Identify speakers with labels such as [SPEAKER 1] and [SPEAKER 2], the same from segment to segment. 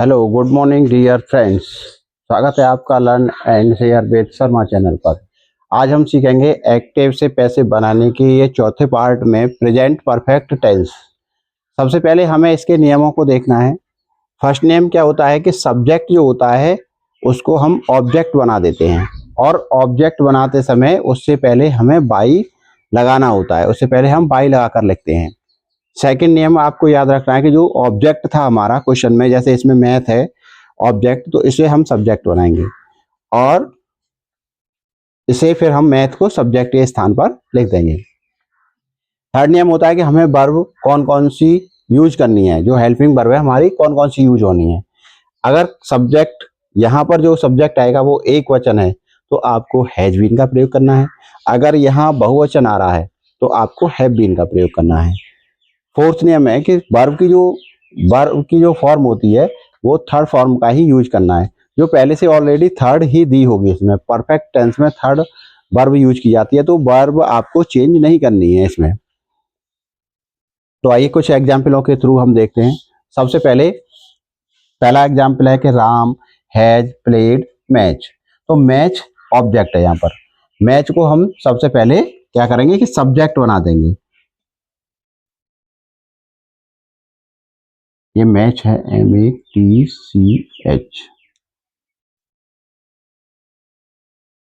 [SPEAKER 1] Hello good morning dear friends. स्वागत है आपका learn and share with Sharma channel पर। आज हम सीखेंगे एक्टिव से पैसिव बनाने की ये चौथे पार्ट में प्रेजेंट परफेक्ट टेंस। सबसे पहले हमें इसके नियमों को देखना है। फर्स्ट नियम क्या होता है कि सब्जेक्ट जो होता है उसको हम ऑब्जेक्ट बना देते हैं और ऑब्जेक्ट बनाते समय उससे पहले हमें बाई लगाना होता है, उससे पहले हम बाई लगा कर लिखते हैं। सेकंड नियम आपको याद रखना है कि जो ऑब्जेक्ट था हमारा क्वेश्चन में, जैसे इसमें मैथ है ऑब्जेक्ट, तो इसे हम सब्जेक्ट बनाएंगे और इसे फिर हम मैथ को सब्जेक्ट के स्थान पर लिख देंगे। थर्ड नियम होता है कि हमें वर्ब कौन कौन सी यूज करनी है, जो हेल्पिंग वर्ब है हमारी कौन कौन सी यूज होनी है। अगर सब्जेक्ट यहाँ पर जो सब्जेक्ट आएगा वो एक वचन है तो आपको हैज बीन का प्रयोग करना है। अगर यहाँ बहुवचन आ रहा है तो आपको हैव बीन का प्रयोग करना है। फोर्थ नियम है कि वर्ब की जो फॉर्म होती है वो थर्ड फॉर्म का ही यूज करना है, जो पहले से ऑलरेडी थर्ड ही दी होगी। इसमें परफेक्ट टेंस में थर्ड वर्ब यूज की जाती है, तो वर्ब आपको चेंज नहीं करनी है इसमें। तो आइए कुछ एग्जाम्पलों के थ्रू हम देखते हैं। सबसे पहले पहला एग्जाम्पल है कि राम हैज प्लेड मैच। तो मैच ऑब्जेक्ट है, यहाँ पर मैच को हम सबसे पहले क्या करेंगे कि सब्जेक्ट बना देंगे। ये मैच है MATCH।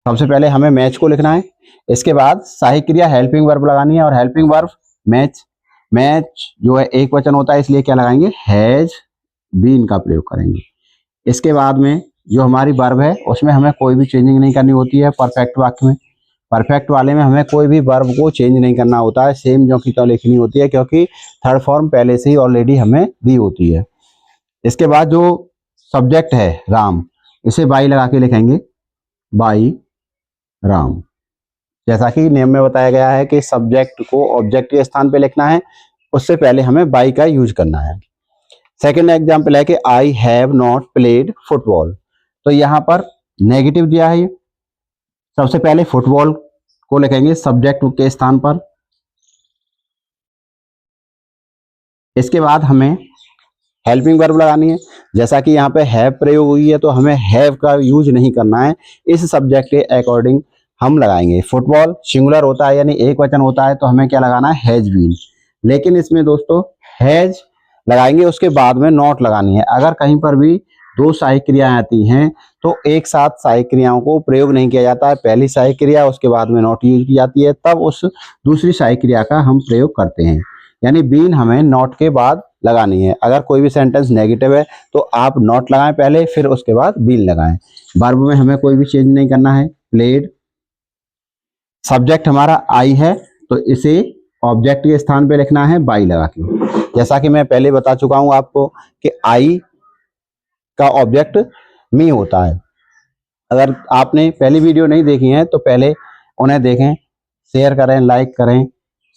[SPEAKER 1] सबसे पहले हमें मैच को लिखना है, इसके बाद सहायक क्रिया हेल्पिंग वर्ब लगानी है और हेल्पिंग वर्ब मैच। मैच जो है एक वचन होता है इसलिए क्या लगाएंगे, हैज बीन का प्रयोग करेंगे। इसके बाद में जो हमारी वर्ब है उसमें हमें कोई भी चेंजिंग नहीं करनी होती है। परफेक्ट वाक्य में, परफेक्ट वाले में हमें कोई भी वर्ब को चेंज नहीं करना होता है, सेम जो की तो लिखनी होती है, क्योंकि थर्ड फॉर्म पहले से ही ऑलरेडी हमें दी होती है। इसके बाद जो सब्जेक्ट है राम, इसे बाई लगा के लिखेंगे, बाई राम। जैसा कि नियम में बताया गया है कि सब्जेक्ट को ऑब्जेक्ट के स्थान पे लिखना है, उससे पहले हमें बाई का यूज करना है। सेकंड एग्जांपल है कि I have not played football. तो यहाँ पर नेगेटिव दिया है। सबसे पहले फुटबॉल को लिखेंगे सब्जेक्ट के स्थान पर। इसके बाद हमें हेल्पिंग वर्ब लगानी है। जैसा कि यहाँ पे हैव प्रयोग हुई है तो हमें हैव का यूज नहीं करना है, इस सब्जेक्ट के अकॉर्डिंग हम लगाएंगे। फुटबॉल सिंगुलर होता है यानी एक वचन होता है तो हमें क्या लगाना है, हैज बीन। लेकिन इसमें दोस्तों हैज लगाएंगे, उसके बाद में नॉट लगानी है। अगर कहीं पर भी दो सहायक क्रियाएं आती हैं तो एक साथ सहायक क्रियाओं को प्रयोग नहीं किया जाता है। पहली सहायक क्रिया उसके बाद में नॉट यूज की जाती है, तब उस दूसरी सहायक क्रिया का हम प्रयोग करते हैं। यानी बीन हमें नॉट के बाद लगानी है। अगर कोई भी सेंटेंस नेगेटिव है तो आप नॉट लगाएं पहले, फिर उसके बाद बीन लगाएं। वर्ब में हमें कोई भी चेंज नहीं करना है। प्लेड सब्जेक्ट हमारा आई है तो इसे ऑब्जेक्ट के स्थान पे लिखना है बाई लगा के। जैसा कि मैं पहले बता चुका हूं आपको कि आई का ऑब्जेक्ट मी होता है। अगर आपने पहली वीडियो नहीं देखी है तो पहले उन्हें देखें, शेयर करें, लाइक करें,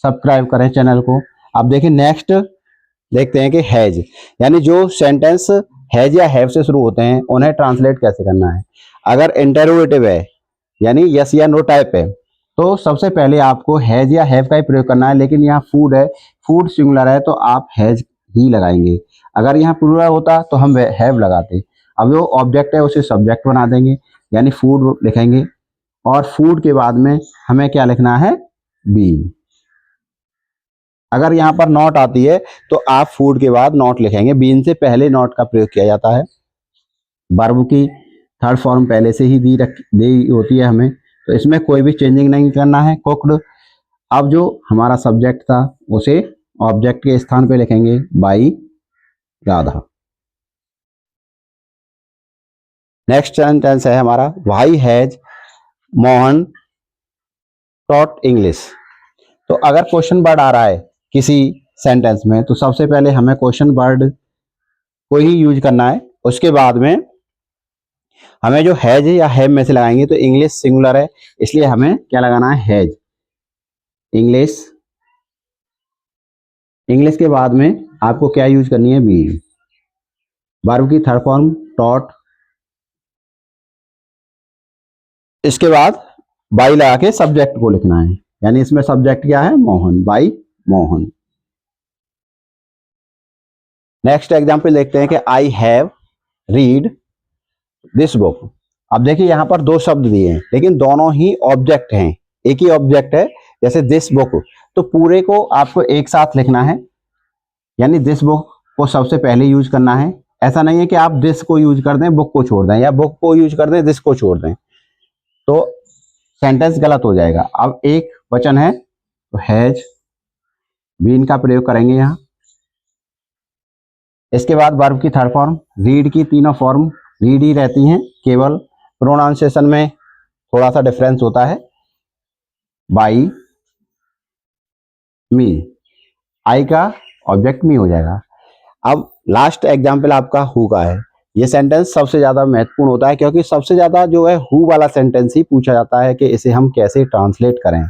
[SPEAKER 1] सब्सक्राइब करें चैनल को। अब देखिए नेक्स्ट देखते हैं कि हैज, यानी जो सेंटेंस हैज या हैव से शुरू होते हैं उन्हें ट्रांसलेट कैसे करना है। अगर इंटरोगेटिव है यानी यस या नो टाइप है तो सबसे पहले आपको हैज या हैव का ही प्रयोग करना है। लेकिन यहाँ फूड है, फूड सिंगुलर है तो आप हैज ही लगाएंगे। अगर यहाँ प्लूरल होता तो हम हैव लगाते। अब जो ऑब्जेक्ट है उसे सब्जेक्ट बना देंगे, यानी फूड लिखेंगे और फूड के बाद में हमें क्या लिखना है, बीन। अगर यहाँ पर नॉट आती है तो आप फूड के बाद नॉट लिखेंगे, बीन से पहले नॉट का प्रयोग किया जाता है। वर्ब की थर्ड फॉर्म पहले से ही दी होती है हमें, तो इसमें कोई भी चेंजिंग नहीं करना है। कुक्ड, अब जो हमारा सब्जेक्ट था उसे ऑब्जेक्ट के स्थान पे लिखेंगे, बाई राधा। नेक्स्ट सेंटेंस है हमारा, why has Mohan taught English. तो अगर क्वेश्चन वर्ड आ रहा है किसी सेंटेंस में तो सबसे पहले हमें क्वेश्चन वर्ड को ही यूज करना है। उसके बाद में हमें जो हैज या हैव में से लगाएंगे, तो इंग्लिश सिंगुलर है इसलिए हमें क्या लगाना है, हैज। इंग्लिश, इंग्लिश के बाद में आपको क्या यूज करनी है, बीन। वर्ब की थर्ड फॉर्म टॉट, इसके बाद बाई लगा के सब्जेक्ट को लिखना है। यानी इसमें सब्जेक्ट क्या है, Mohan, by Mohan. Next example देखते हैं कि I have read this book. अब देखिए यहाँ पर दो शब्द दिए हैं लेकिन दोनों ही ऑब्जेक्ट हैं, एक ही ऑब्जेक्ट है। जैसे दिस बुक, तो पूरे को आपको एक साथ लिखना है, यानी दिस बुक को सबसे पहले यूज करना है। ऐसा नहीं है कि आप दिस को यूज कर दें बुक को छोड़ दें, या बुक को यूज कर दें दिस को छोड़ दें, तो सेंटेंस गलत हो जाएगा। अब एक वचन है तो हैज बीन का प्रयोग करेंगे यहाँ। इसके बाद वर्ब की थर्ड फॉर्म, रीड की तीनों फॉर्म रीड ही रहती हैं, केवल प्रोनाउंसिएशन में थोड़ा सा डिफरेंस होता है। बाई मी, आई का ऑब्जेक्ट मी हो जाएगा। अब लास्ट एग्जाम्पल आपका हु का है। ये सेंटेंस सबसे ज्यादा महत्वपूर्ण होता है क्योंकि सबसे ज्यादा जो है हु वाला सेंटेंस ही पूछा जाता है कि इसे हम कैसे ट्रांसलेट करें।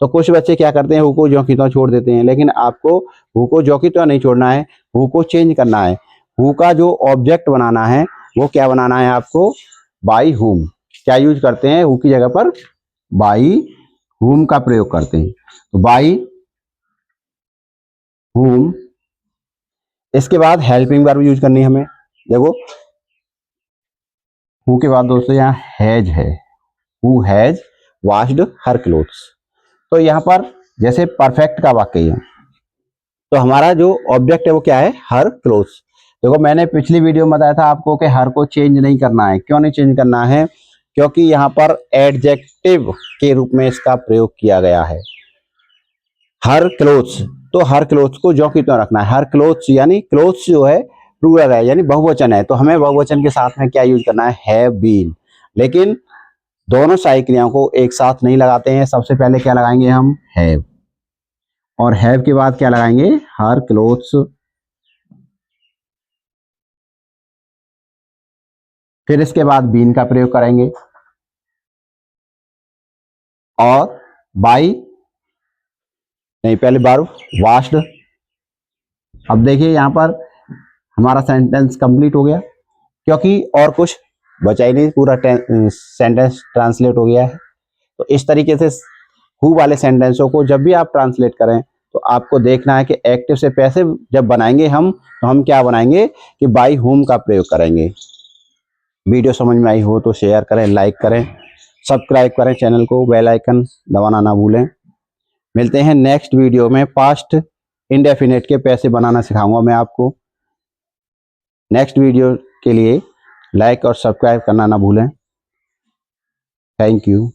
[SPEAKER 1] तो कुछ बच्चे क्या करते हैं, हु को ज्यों की त्यों छोड़ देते हैं, लेकिन आपको हु को ज्यों की त्यों नहीं छोड़ना है, हु को चेंज करना है। हु का जो ऑब्जेक्ट बनाना है वो क्या बनाना है आपको, बाई हुम। क्या यूज करते हैं, हु की जगह पर बाई हुम का प्रयोग करते हैं। तो बाई हुम। इसके बाद हेल्पिंग वर्ब यूज करनी है हमें। देखो हु के बाद दोस्तों यहाँ हैज है, who has washed her clothes. तो यहाँ पर जैसे परफेक्ट का वाक्य है, तो हमारा जो ऑब्जेक्ट है वो क्या है, हर क्लोथ्स। देखो मैंने पिछली वीडियो में बताया था आपको कि हर को चेंज नहीं करना है। क्यों नहीं चेंज करना है, क्योंकि यहाँ पर एडजेक्टिव के रूप में इसका प्रयोग किया गया है। हर क्लोथ्स, तो हर क्लोथ्स को जो की त्यों रखना है। हर क्लोथ्स यानी क्लोथ्स जो है प्लूरल है, यानी बहुवचन है, तो हमें बहुवचन के साथ में क्या यूज करना है, हैव बीन। लेकिन दोनों सहायक क्रियाओं को एक साथ नहीं लगाते हैं। सबसे पहले क्या लगाएंगे हम, हैव, और हैव के बाद क्या लगाएंगे, हर क्लोथ्स। फिर इसके बाद बीन का प्रयोग करेंगे और बाई नहीं, पहले वर्ब वॉश्ड। अब देखिए यहाँ पर हमारा सेंटेंस कंप्लीट हो गया क्योंकि और कुछ बचा ही नहीं, पूरा सेंटेंस ट्रांसलेट हो गया है। तो इस तरीके से हु वाले सेंटेंसों को जब भी आप ट्रांसलेट करें तो आपको देखना है कि एक्टिव से पैसिव जब बनाएंगे हम, तो हम क्या बनाएंगे कि बाई हुम का प्रयोग करेंगे। वीडियो समझ में आई हो तो शेयर करें, लाइक करें, सब्सक्राइब करें चैनल को, बेल आइकन दबाना ना भूलें। मिलते हैं नेक्स्ट वीडियो में। पास्ट इंडेफिनिट के पैसे बनाना सिखाऊंगा मैं आपको। नेक्स्ट वीडियो के लिए लाइक और सब्सक्राइब करना ना भूलें। Thank you.